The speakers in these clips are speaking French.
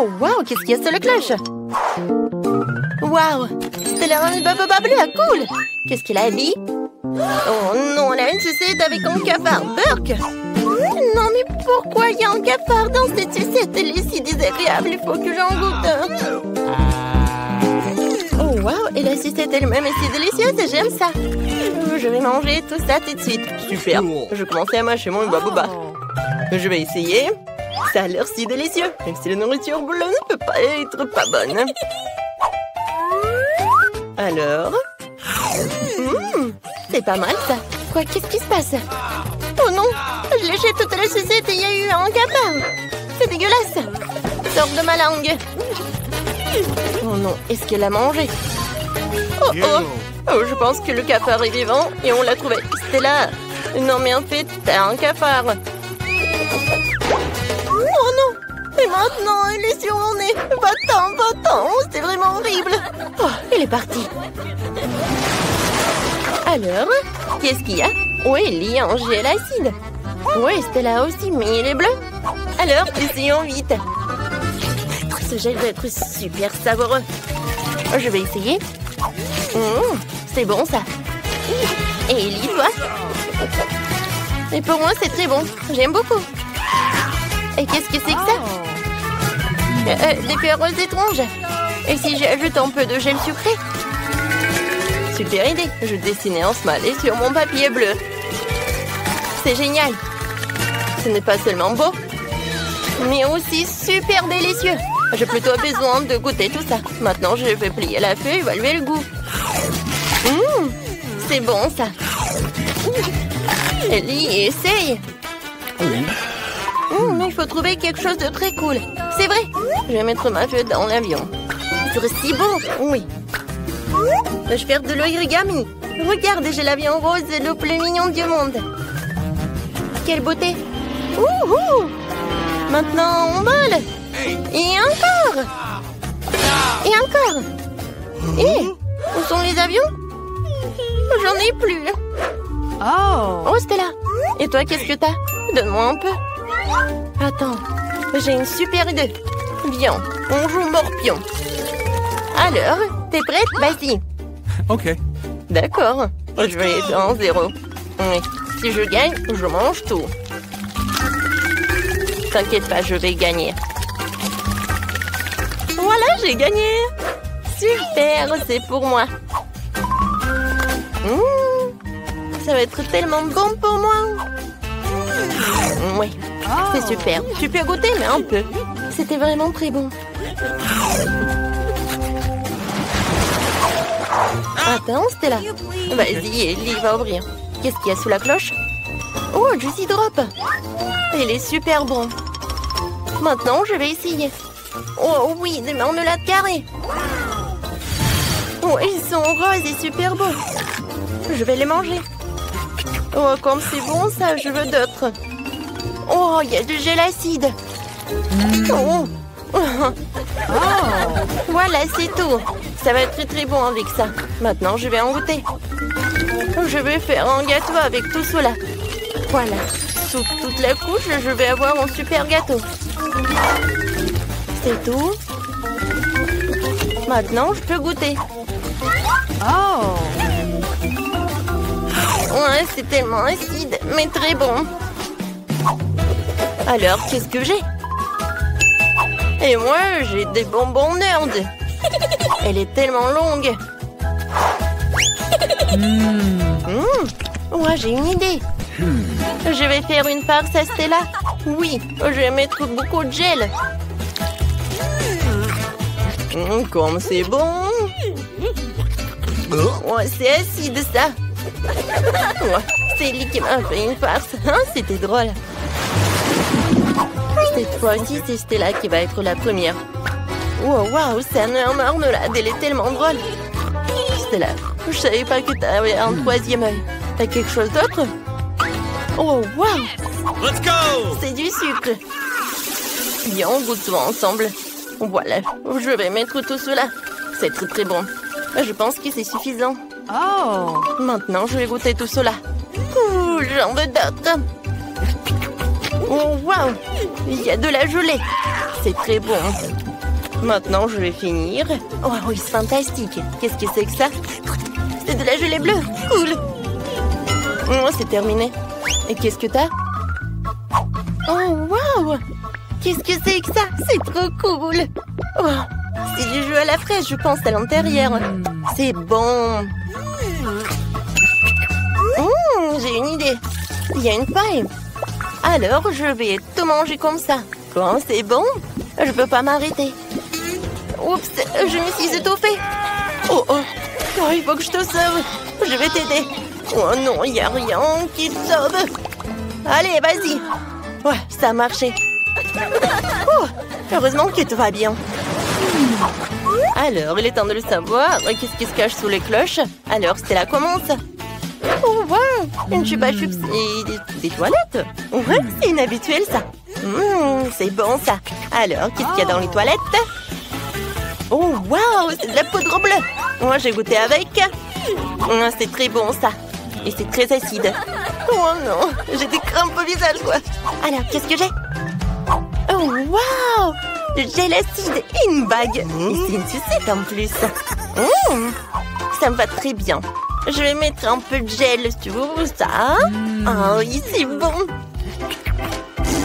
Oh, waouh, qu'est-ce qu'il y a sur la cloche? Waouh, Stella, une bababa bleue, cool. Qu'est-ce qu'elle a dit? Oh non, elle a une sucette avec un cafard. Burk! Non, mais pourquoi il y a un cafard dans cette sucette? Elle est si désagréable, il faut que j'en goûte. Oh, waouh, et la sucette elle-même est si délicieuse, j'aime ça. Je vais manger tout ça tout de suite. Super, je commençais à mâcher mon bababa. Je vais essayer. Ça a l'air si délicieux, même si la nourriture bleue ne peut pas être pas bonne. Alors... c'est pas mal, ça. Quoi, qu'est-ce qui se passe? Oh non, je léchais toute la sucette et il y a eu un cafard. C'est dégueulasse. Sors de ma langue. Oh non, est-ce qu'elle a mangé? Oh oh. Oh, je pense que le cafard est vivant et on l'a trouvé. Stella. Non, mais en fait, t'as un cafard. Oh non. Et maintenant, il est sur mon nez. Va-t'en, va-t'en. C'est vraiment horrible. Oh, il est parti. Alors, qu'est-ce qu'il y a? Oui, il y a un gel acide. Oui, Stella aussi, mais il est bleu. Alors, essayons vite. Ce gel va être super savoureux. Je vais essayer. C'est bon, ça. Et Ellie, toi? Et pour moi, c'est très bon. J'aime beaucoup. Et qu'est-ce que c'est que ça? Des perles étranges. Et si j'ajoute un peu de gel sucré? Super idée. Je dessinais un smiley sur mon papier bleu. C'est génial. Ce n'est pas seulement beau, mais aussi super délicieux. J'ai plutôt besoin de goûter tout ça. Maintenant, je vais plier la feuille et évaluer le goût. C'est bon, ça. Ellie, essaye. Mais il faut trouver quelque chose de très cool. C'est vrai. Je vais mettre ma feuille dans l'avion. Ce serait si beau. Oui. Je vais faire de l'origami. Regarde, j'ai l'avion rose le plus mignon du monde. Quelle beauté. Maintenant, on vole. Et encore. Et encore. Et où sont les avions? J'en ai plus. Oh, Stella. Et toi, qu'est-ce que t'as? Donne-moi un peu. Attends, j'ai une super idée. Viens, on joue morpion. Alors, t'es prête? Vas-y. Ok. D'accord. Je vais être en 0. Oui. Si je gagne, je mange tout. T'inquiète pas, je vais gagner. Voilà, j'ai gagné. Super, c'est pour moi. Ça va être tellement bon pour moi. Oui, c'est super. Tu peux goûter, mais un peu. C'était vraiment très bon. Attends, Stella. Vas-y, Ellie va ouvrir. Qu'est-ce qu'il y a sous la cloche? Oh, Juicy Drop. Il est super bon. Maintenant, je vais essayer. Oh oui, des marmelades carrées. Oh, ils sont roses et super beaux. Je vais les manger. Oh, comme c'est bon ça, je veux d'autres. Oh, il y a du gel acide. Oh. Voilà, c'est tout. Ça va être très très bon avec ça. Maintenant, je vais en goûter. Je vais faire un gâteau avec tout cela. Voilà. Sous toute la couche, je vais avoir un super gâteau. C'est tout. Maintenant, je peux goûter. Ouais, c'est tellement acide, mais très bon. Alors, qu'est-ce que j'ai? Et moi, j'ai des bonbons nerd. Elle est tellement longue. Ouais, j'ai une idée. Je vais faire une farce à Stella. Oui, je vais mettre beaucoup de gel. Comme c'est bon. Ouais, c'est acide, ça. Ouais, c'est lui qui m'a fait une farce. Hein, c'était drôle. Cette fois-ci, c'est Stella qui va être la première. Wow, wow, c'est un marmelade. Elle est tellement drôle. Stella, je savais pas que t'avais un troisième œil. T'as quelque chose d'autre? Oh, wow! Let's go! C'est du sucre. Bien, on goûte tout ensemble. Voilà, je vais mettre tout cela. C'est très très bon. Je pense que c'est suffisant. Oh! Maintenant, je vais goûter tout cela. Ouh, j'en veux d'autres. Oh, wow! Il y a de la gelée. C'est très bon. Maintenant, je vais finir. Oh oui, c'est fantastique. Qu'est-ce que c'est que ça? C'est de la gelée bleue. Cool. Oh, c'est terminé. Et qu'est-ce que t'as? Oh, waouh! Qu'est-ce que c'est que ça? C'est trop cool. Oh, c'est du jus à la fraise, je pense, à l'intérieur. C'est bon. J'ai une idée. Il y a une paille. Alors, je vais tout manger comme ça. Quand c'est bon, je peux pas m'arrêter. Oups, je me suis étouffée. Oh, il faut que je te sauve. Je vais t'aider. Oh non, il n'y a rien qui te sauve. Allez, vas-y. Ouais, ça a marché. Oh, heureusement que tout va bien. Alors, il est temps de le savoir. Qu'est-ce qui se cache sous les cloches? Alors, Stella commence. Oh, wow, une chupa chups et des toilettes. Ouais, c'est inhabituel, ça. C'est bon, ça. Alors, qu'est-ce qu'il y a dans les toilettes? Oh, wow, c'est de la poudre bleue. Moi, j'ai goûté avec. C'est très bon, ça. Et c'est très acide. Oh non, j'ai des crampes au visage, quoi. Alors, qu'est-ce que j'ai? Oh, wow, le gel acide et une bague. Et c'est une sucette en plus. Ça me va très bien. Je vais mettre un peu de gel sur ça. Oh oui, c'est bon.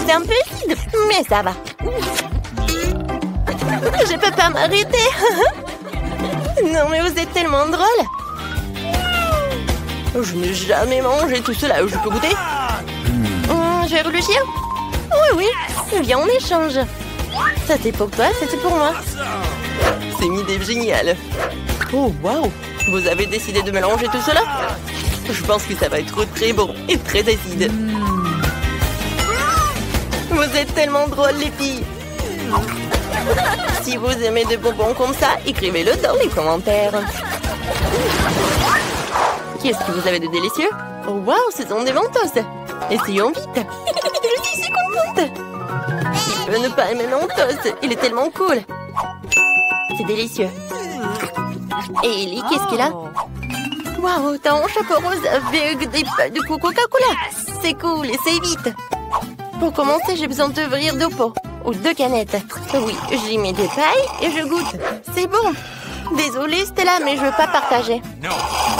C'est un peu acide, mais ça va. Je peux pas m'arrêter. Non, mais vous êtes tellement drôle. Je n'ai jamais mangé tout cela. Je peux goûter? Je vais réfléchir. Oui, viens, on échange. Ça, c'est pour toi, ça, c'est pour moi. C'est une idée géniale. Oh, waouh. Vous avez décidé de mélanger tout cela? Je pense que ça va être très bon et très acide. Vous êtes tellement drôles, les filles. Si vous aimez des bonbons comme ça, écrivez-le dans les commentaires. Qu'est-ce que vous avez de délicieux? Oh, waouh, ce sont des Mentos. Essayons vite. Je suis si contente. Qui peut ne pas aimer Mentos? Il est tellement cool. C'est délicieux. Et Ellie, qu'est-ce qu'il a? Waouh, t'as un chapeau rose avec des pailles de Coca-Cola. C'est cool, essaye vite. Pour commencer, j'ai besoin d'ouvrir 2 pots. Ou 2 canettes. Oui, j'y mets des pailles et je goûte. C'est bon. Désolée, Stella, mais je veux pas partager.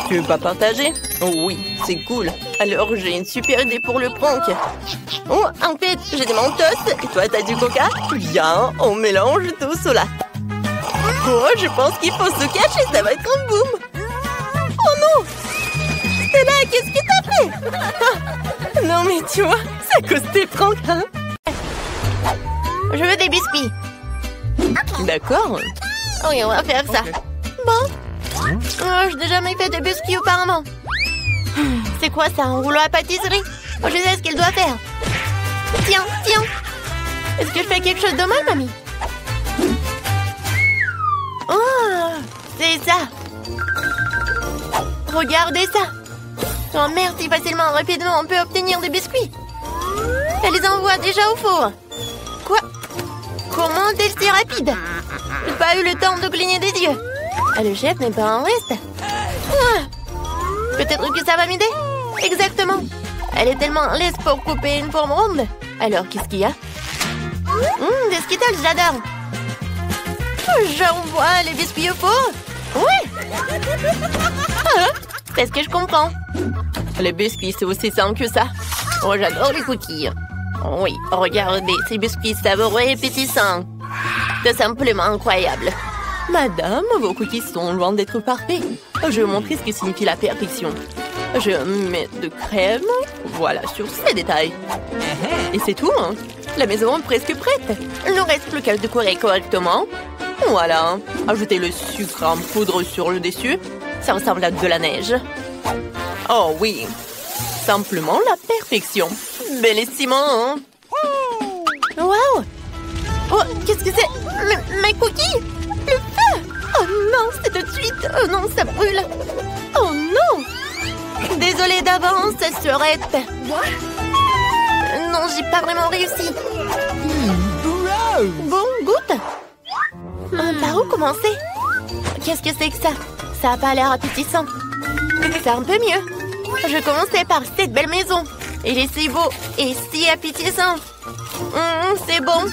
Tu veux pas partager? Oh oui, c'est cool. Alors, j'ai une super idée pour le prank. Oh, en fait, j'ai des Mentos et toi, t'as du Coca? Viens, on mélange tout cela. Oh, je pense qu'il faut se cacher, ça va être un boom. Oh non! Stella, qu'est-ce que t'as fait? Non, mais tu vois, c'est à cause des pranks, hein? Je veux des biscuits. D'accord. Oui, on va faire ça. Bon. Oh, je n'ai jamais fait de biscuits auparavant. C'est quoi ça, un rouleau à pâtisserie? Oh, je sais ce qu'il doit faire. Tiens. Est-ce que je fais quelque chose de mal, mamie? Oh, c'est ça. Regardez ça. Oh, merci, facilement, rapidement, on peut obtenir des biscuits. Elle les envoie déjà au four. Quoi? Comment est-elle si rapide? J'ai pas eu le temps de cligner des yeux. Le chef n'est pas en reste. Peut-être que ça va m'aider. Exactement. Elle est tellement laisse pour couper une forme ronde. Alors, qu'est-ce qu'il y a? Des Skittles, j'adore. J'envoie les biscuits au four. Ouais. Est-ce que je comprends? Les biscuits, c'est aussi simple que ça. Oh, j'adore les cookies. Oui, regardez, ces biscuits savoureux et pétissants. C'est simplement incroyable. Madame, vos cookies sont loin d'être parfaits. Je vais vous montrer ce que signifie la perfection. Je mets de crème, voilà, sur ces détails. Et c'est tout, hein. La maison est presque prête. Il ne reste plus qu'à le décorer correctement. Voilà. Ajoutez le sucre en poudre sur le dessus. Ça ressemble à de la neige. Oh oui. Simplement la perfection. Bellissimo, hein? Wow! Oh, qu'est-ce que c'est? Mes cookies? Le feu! Oh non, c'est tout de suite! Oh non, ça brûle! Oh non! Désolée d'avance, Surette. Non, j'ai pas vraiment réussi. Bon, goûte! Par où commencer? Qu'est-ce que c'est que ça? Ça a pas l'air appétissant. C'est un peu mieux. Je commençais par cette belle maison. Il est si beau et si appétissant. C'est bon.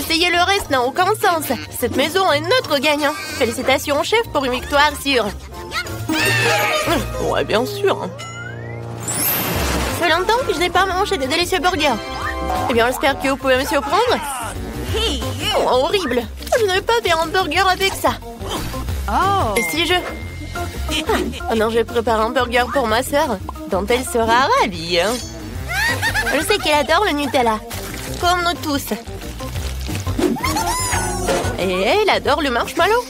Essayer le reste n'a aucun sens. Cette maison est notre gagnant. Félicitations, chef, pour une victoire sûre. Ouais, bien sûr. Ça fait longtemps que je n'ai pas mangé des délicieux burgers. Eh bien, j'espère que vous pouvez me surprendre. Oh, horrible. Je ne vais pas faire un burger avec ça. Et si je... Oh non, je vais préparer un burger pour ma sœur, dont elle sera ravie. Je sais qu'elle adore le Nutella, comme nous tous. Et elle adore le marshmallow.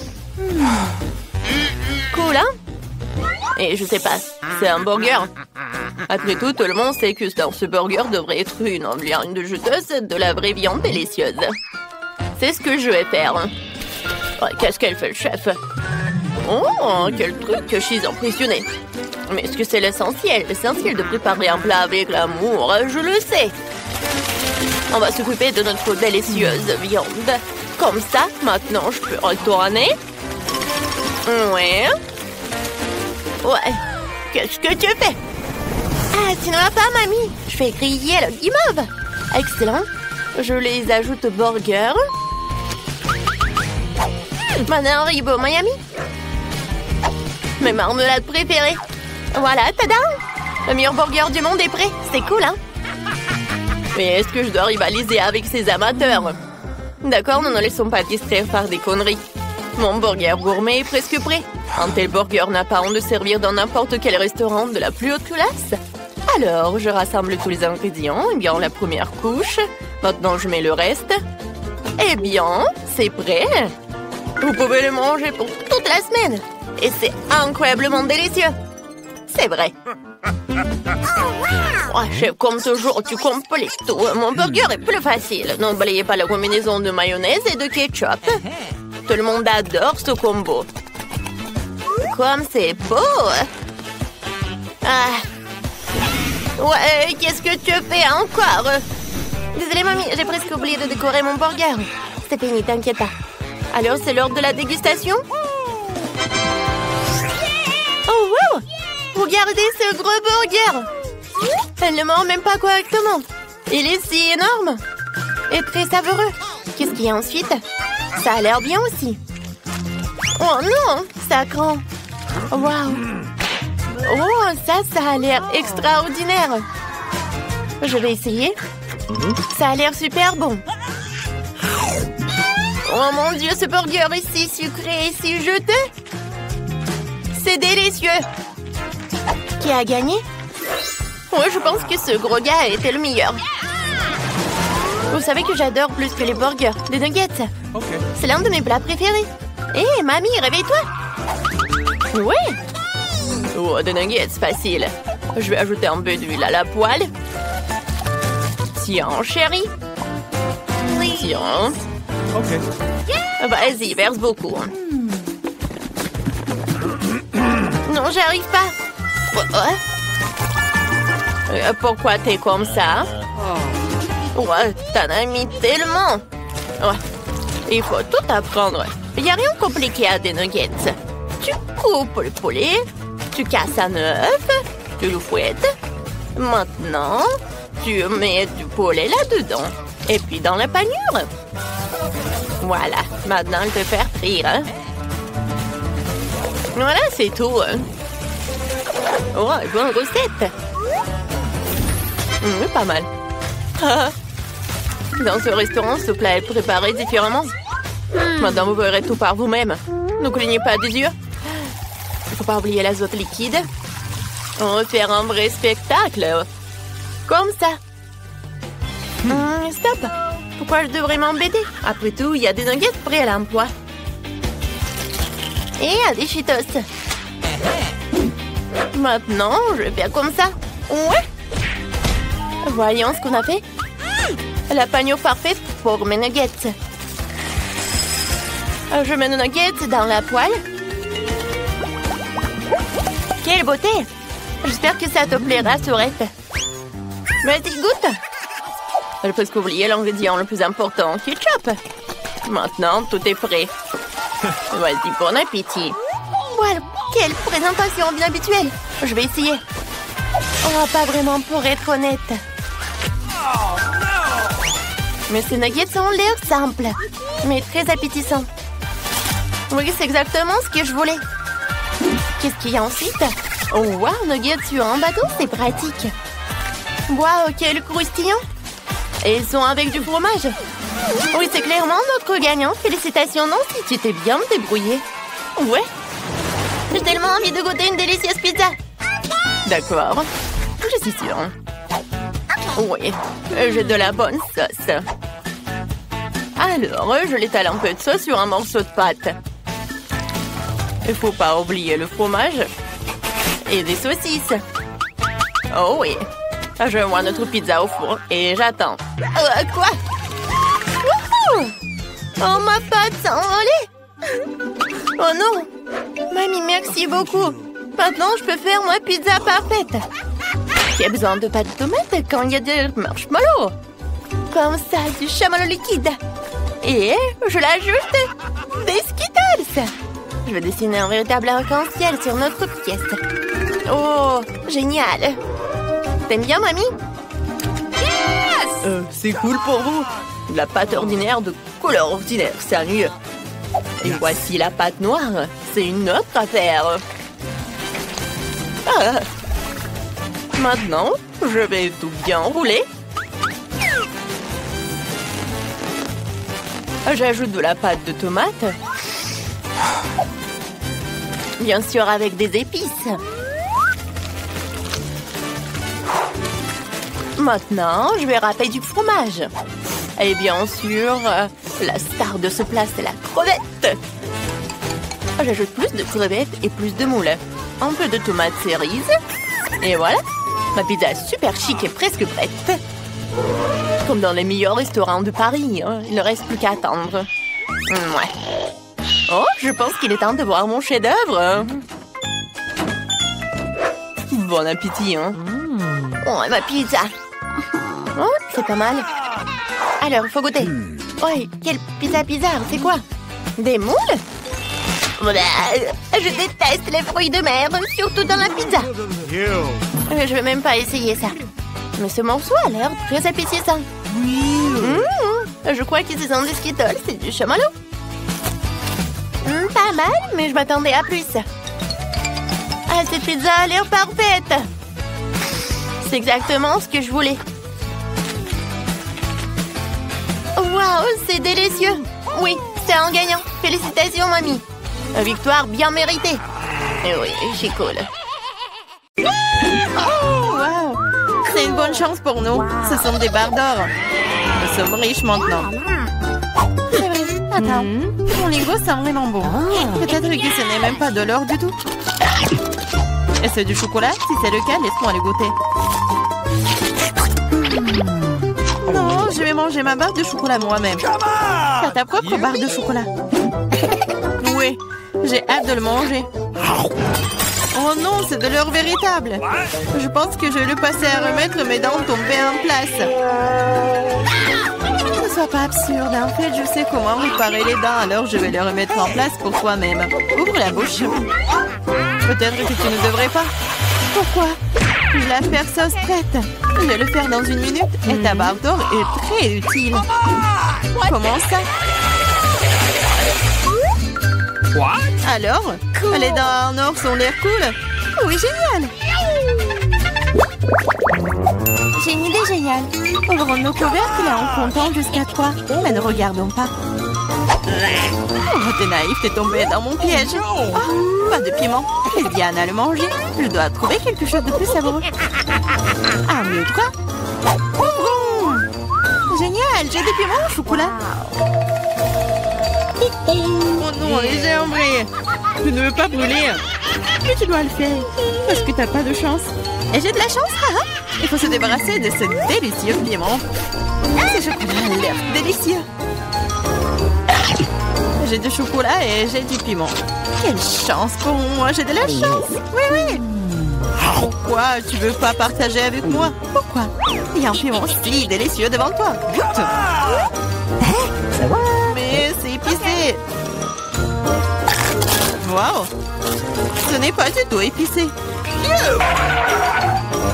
Cool, hein? Et je sais pas, c'est un burger. Après tout le monde sait que dans ce burger devrait être une viande de juteuse de la vraie viande délicieuse. C'est ce que je vais faire. Ouais, qu'est-ce qu'elle fait, le chef? Oh, quel truc, je suis impressionnée. Mais est-ce que c'est l'essentiel? L'essentiel de préparer un plat avec l'amour, je le sais. On va s'occuper de notre délicieuse viande. Comme ça, maintenant, je peux retourner. Ouais. Ouais. Qu'est-ce que tu fais? Ah, tu ne vas pas, mamie. Je fais griller le guimauve. Excellent. Je les ajoute au burger. Maintenant, Haribo Miami. Mes marmelades préférées. Voilà, tada! Le meilleur burger du monde est prêt. C'est cool, hein? Mais est-ce que je dois rivaliser avec ces amateurs? D'accord, ne nous laissons pas distraire par des conneries. Mon burger gourmet est presque prêt. Un tel burger n'a pas honte de servir dans n'importe quel restaurant de la plus haute classe. Alors, je rassemble tous les ingrédients. Eh bien, la première couche. Maintenant, je mets le reste. Eh bien, c'est prêt. Vous pouvez le manger pour toute la semaine. Et c'est incroyablement délicieux. C'est vrai. Oh, chef, comme toujours, tu complètes tout. Mon burger est plus facile. N'oubliez pas la combinaison de mayonnaise et de ketchup. Tout le monde adore ce combo. Comme c'est beau. Ah. Ouais, qu'est-ce que tu fais encore? Désolée, mamie, j'ai presque oublié de décorer mon burger. C'est fini, t'inquiète pas. Alors, c'est l'heure de la dégustation? Oh, wow! Regardez ce gros burger! Elle ne mord même pas correctement. Il est si énorme et très savoureux. Qu'est-ce qu'il y a ensuite? Ça a l'air bien aussi. Oh non, ça craint. Waouh! Oh, ça a l'air extraordinaire. Je vais essayer. Ça a l'air super bon. Oh mon Dieu, ce burger est si sucré et si juteux. C'est délicieux. Qui a gagné? Oui, je pense que ce gros gars a été le meilleur. Vous savez que j'adore plus que les burgers, des nuggets. Okay. C'est l'un de mes plats préférés. Hé, mamie, réveille-toi. Oui. Oh, des nuggets, facile. Je vais ajouter un peu d'huile à la poêle. Tiens, chérie. Tiens. Ok. Vas-y, verse beaucoup. Non, j'arrive pas. Pourquoi t'es comme ça? Ouais, t'en as mis tellement. Ouais, il faut tout apprendre. Il n'y a rien de compliqué à des nuggets. Tu coupes le poulet, tu casses un œuf, tu le fouettes. Maintenant, tu mets du poulet là-dedans. Et puis dans la panure. Voilà, maintenant elle peut faire frire. Hein? Voilà, c'est tout. Oh, bonne recette. Pas mal. Dans ce restaurant, ce plat est préparé différemment. Maintenant, vous verrez tout par vous-même. Ne clignez pas des yeux. Il ne faut pas oublier l'azote liquide. On va faire un vrai spectacle. Comme ça. Stop. Pourquoi je devrais m'embêter? Après tout, il y a des nuggets prêts à l'emploi. Et il y a des Cheetos. Maintenant, je vais faire comme ça. Ouais. Voyons ce qu'on a fait. La panure parfaite pour mes nuggets. Je mets nos nuggets dans la poêle. Quelle beauté! J'espère que ça te plaira, Sourette. Vas-y, goûte. J'ai presque oublié l'ingrédient le plus important, ketchup. Maintenant, tout est prêt. Vas-y, bon appétit. Voilà, quelle présentation bien habituelle. Je vais essayer. Oh, pas vraiment pour être honnête. Mais ces nuggets ont l'air simples, mais très appétissants. Oui, c'est exactement ce que je voulais. Qu'est-ce qu'il y a ensuite? Oh, wow, nuggets sur un bateau, c'est pratique. Wow, quel croustillant! Et ils sont avec du fromage. Oui, c'est clairement notre gagnant. Félicitations, Nancy, tu t'es bien débrouillée. Ouais. J'ai tellement envie de goûter une délicieuse pizza. D'accord, je suis sûre. Oui, j'ai de la bonne sauce. Alors, je l'étale un peu de sauce sur un morceau de pâte. Il faut pas oublier le fromage et des saucisses. Oh oui, je vois notre pizza au four et j'attends. Quoi? Wouhou! Oh, ma pâte s'est envolée! Oh non! Mamie, merci beaucoup. Maintenant, je peux faire ma pizza parfaite. Qui a besoin de pâte de tomate quand il y a des marshmallows? Comme ça, du chamallow liquide. Et je l'ajoute des Skittles. Je vais dessiner un véritable arc-en-ciel sur notre pièce. Oh, génial. T'aimes bien, mamie? Yes! C'est cool pour vous. De la pâte ordinaire de couleur ordinaire, sérieux. Et voici la pâte noire. C'est une autre affaire. Ah. Maintenant, je vais tout bien rouler. J'ajoute de la pâte de tomate. Bien sûr, avec des épices. Maintenant, je vais râper du fromage. Et bien sûr, la star de ce plat, c'est la crevette. J'ajoute plus de crevettes et plus de moules. Un peu de tomates cerises. Et voilà, ma pizza est super chic et presque prête. Comme dans les meilleurs restaurants de Paris. Il ne reste plus qu'à attendre. Ouais. Oh, je pense qu'il est temps de voir mon chef-d'œuvre. Bon appétit, hein. Oh, ma pizza. Oh, c'est pas mal. Alors, il faut goûter. Oh, quelle pizza bizarre, c'est quoi? Des moules? Je déteste les fruits de mer, surtout dans la pizza. Je vais même pas essayer ça. Mais ce morceau a l'air très appétissant. Je crois que ce sont des Skittles, c'est du chamallow. Pas mal, mais je m'attendais à plus. Ah, cette pizza a l'air parfaite. C'est exactement ce que je voulais. Waouh, c'est délicieux. Oui, c'est un gagnant. Félicitations, mamie. Une victoire bien méritée. Et oui, c'est cool. Oh, wow. C'est une bonne chance pour nous. Ce sont des barres d'or. Nous sommes riches maintenant. C'est vrai. Attends, mon Lego sent vraiment bon. Peut-être que ce n'est même pas de l'or du tout. Et c'est du chocolat? Si c'est le cas, laisse-moi le goûter. Non, je vais manger ma barre de chocolat moi-même. T'as ta propre barre de chocolat. Oui, j'ai hâte de le manger. Oh non, c'est de l'or véritable. Je pense que je vais le passer à remettre mes dents tombées en place. Ne sois pas absurde. En fait, je sais comment réparer les dents, alors je vais les remettre en place pour toi-même. Ouvre la bouche. Peut-être que tu ne devrais pas. Pourquoi? Je la faire sauce prête. Je vais le faire dans 1 minute et ta barre d'or est très utile. Comment ça? Alors, les dents en or sont l'air cool. Oui, génial. J'ai une idée géniale. Ouvrons nos couvercles en comptant jusqu'à 3. Mais ne regardons pas. Oh, t'es naïf, t'es tombé dans mon piège. Oh, pas de piment. Et Diane a le manger. Je dois trouver quelque chose de plus savoureux. 1, 2, 3. Ouvrons. Génial, j'ai des piments au chocolat. Oh non, j'ai embrayé. Tu ne veux pas brûler. Mais tu dois le faire. Parce que t'as pas de chance. Et j'ai de la chance, haha. Il faut se débarrasser de ce délicieux piment. Ce chocolat a l'air délicieux. J'ai du chocolat et j'ai du piment. Quelle chance pour moi, j'ai de la chance. Oui, oui. Pourquoi tu veux pas partager avec moi? Pourquoi? Il y a un piment si délicieux devant toi. Goûte. Mais c'est épicé. Wow. Ce n'est pas du tout épicé.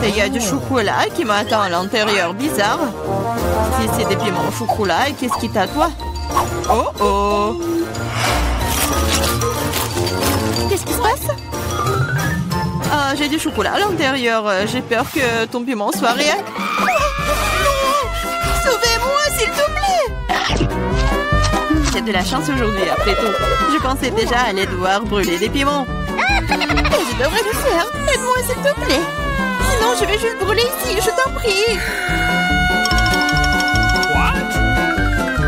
Et il y a du chocolat qui m'attend à l'intérieur bizarre. Si c'est des piments au chocolat, qu'est-ce qui t'a toi? Oh oh! Qu'est-ce qui se passe? Ah, j'ai du chocolat à l'intérieur. J'ai peur que ton piment soit réel. Oh, non! Sauvez-moi, s'il te plaît! J'ai de la chance aujourd'hui, après tout. Je pensais déjà aller devoir brûler des piments. Je devrais le faire. Aide-moi, s'il te plaît. Sinon, je vais juste brûler ici, je t'en prie.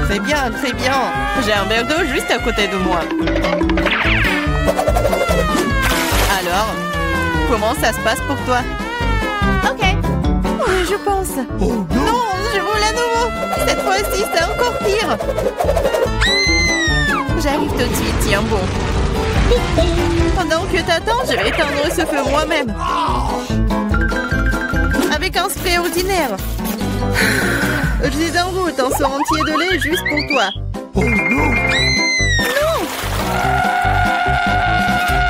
Très bien, très bien. J'ai un verre d'eau juste à côté de moi. Alors, comment ça se passe pour toi? Ok. Oui, je pense. Oh, non, je brûle à nouveau. Cette fois-ci, c'est encore pire. J'arrive tout de suite, tiens bon. Pendant que t'attends, je vais éteindre ce feu moi-même. Avec un spray ordinaire. Je suis en route un seau entier de lait juste pour toi. Oh non! Non!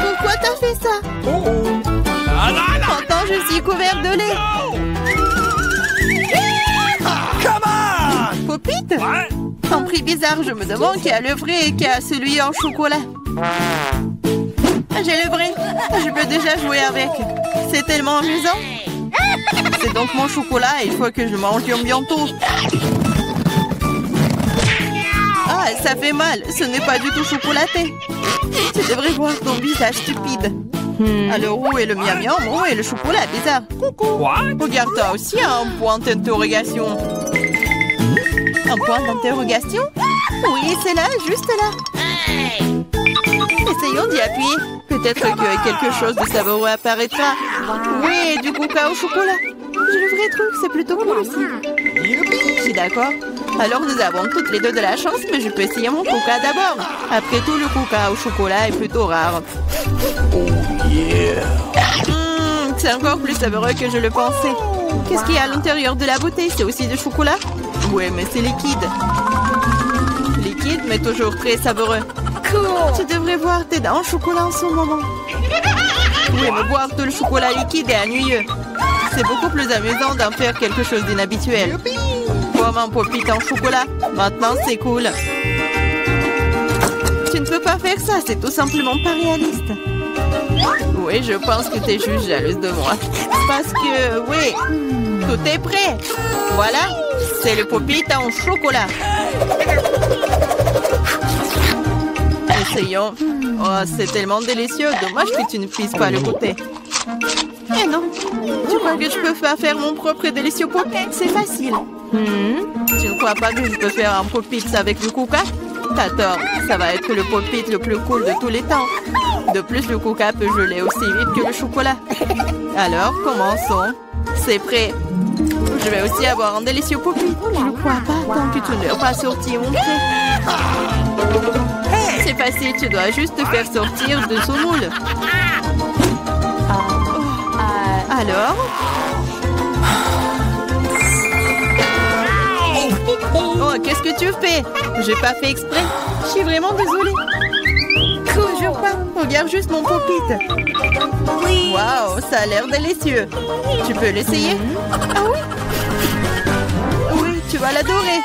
Pourquoi t'as fait ça? Pourtant, je suis couvert de lait. Popite? Un prix bizarre, je me demande qui a le vrai et qui a celui en chocolat. J'ai le vrai. Je peux déjà jouer avec. C'est tellement amusant. C'est donc mon chocolat et il faut que je mange bientôt. Ah, ça fait mal. Ce n'est pas du tout chocolaté. Tu devrais voir ton visage stupide. Alors où est le miam miam? Où est le chocolat bizarre? Regarde, toi aussi un point d'interrogation. Un point d'interrogation? Oui, c'est là, juste là. Essayons d'y appuyer. Peut-être que quelque chose de savoureux apparaîtra. Oui, du coca au chocolat. J'ai le vrai truc, c'est plutôt cool aussi. Je suis d'accord. Alors nous avons toutes les deux de la chance, mais je peux essayer mon coca d'abord. Après tout, le coca au chocolat est plutôt rare. Oh yeah! C'est encore plus savoureux que je le pensais. Qu'est-ce qu'il y a à l'intérieur de la bouteille? C'est aussi du chocolat? Ouais, mais c'est liquide. Liquide, mais toujours très savoureux. Cool. Tu devrais voir tes dents en chocolat en ce moment. Oui, mais boire tout le chocolat liquide est ennuyeux. C'est beaucoup plus amusant d'en faire quelque chose d'inhabituel. Comme un pop-it en chocolat. Maintenant, c'est cool. Tu ne peux pas faire ça, c'est tout simplement pas réaliste. Oui, je pense que tu es juste jalouse de moi. Parce que, oui, tout est prêt. Voilà, c'est le pop-it en chocolat. Essayons. Oh, c'est tellement délicieux. Dommage que tu ne puisses pas le goûter. Eh non. Tu crois que je peux pas faire mon propre délicieux pop-it? C'est facile. Tu ne crois pas que je peux faire un pop-it avec du coca? T'as tort. Ça va être le pop-it le plus cool de tous les temps. De plus, le coca peut geler aussi vite que le chocolat. Alors, commençons. C'est prêt. Je vais aussi avoir un délicieux pop-it. Je ne crois pas tant que tu ne l'as pas sorti mon prêt. C'est facile, tu dois juste te faire sortir de son moule. Alors? Oh, qu'est-ce que tu fais? J'ai pas fait exprès. Je suis vraiment désolée. Toujours pas. Regarde juste mon pop-it. Waouh, ça a l'air délicieux. Tu peux l'essayer? Ah oui? Oui, tu vas l'adorer.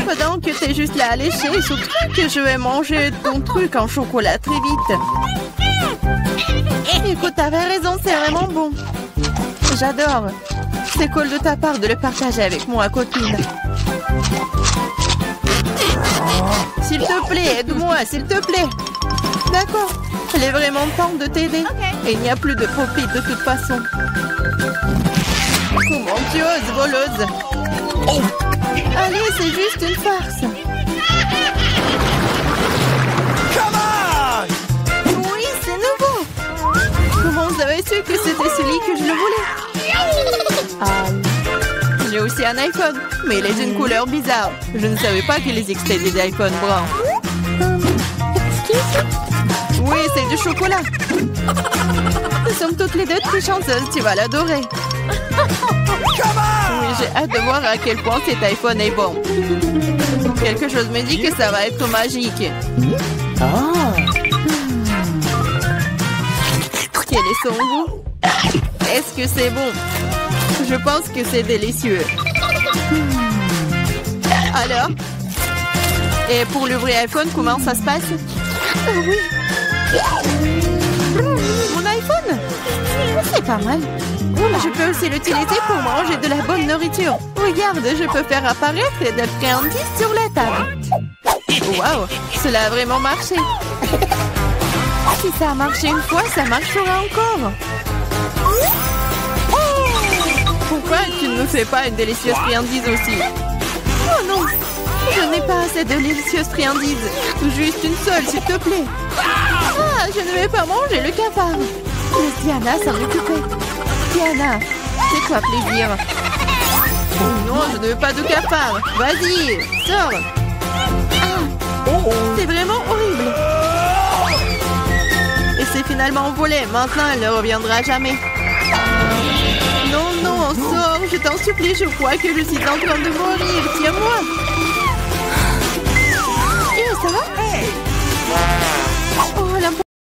Pendant que t'es juste là à lécher, surtout que je vais manger ton truc en chocolat très vite. Écoute, t'avais raison, c'est vraiment bon. J'adore. C'est cool de ta part de le partager avec moi, copine. S'il te plaît, aide-moi, s'il te plaît. D'accord. Il est vraiment temps de t'aider. Et il n'y a plus de pop-it de toute façon. Comment tu oses, voleuse? Allez, c'est juste une farce. Oui, c'est nouveau. Comment vous avez su que c'était celui que je le voulais? J'ai aussi un iPhone, mais il est d'une couleur bizarre. Je ne savais pas qu'il existait des iPhones bruns. Oui, c'est du chocolat. Nous sommes toutes les deux très chanceuses, tu vas l'adorer. Oui, j'ai hâte de voir à quel point cet iPhone est bon. Quelque chose me dit que ça va être magique. Quel est son goût? Est-ce que c'est bon? Je pense que c'est délicieux. Alors? Et pour le vrai iPhone, comment ça se passe? Oh oui. Mon iPhone? C'est pas mal. Je peux aussi l'utiliser pour manger de la bonne nourriture. Regarde, je peux faire apparaître des friandises sur la table. Waouh, cela a vraiment marché. Si ça a marché une fois, ça marchera encore. Pourquoi tu ne me fais pas une délicieuse friandise aussi? Oh non, je n'ai pas assez de délicieuses friandises. Juste une seule, s'il te plaît. Ah, je ne vais pas manger le cafard. Laisse Diana s'en occuper. Diana, fais-toi plaisir. Non, je ne veux pas de cafard. Vas-y, sors. C'est vraiment horrible. Et c'est finalement volé. Maintenant, elle ne reviendra jamais. Non, non, sors. Je t'en supplie, je crois que je suis en train de mourir. Tiens-moi.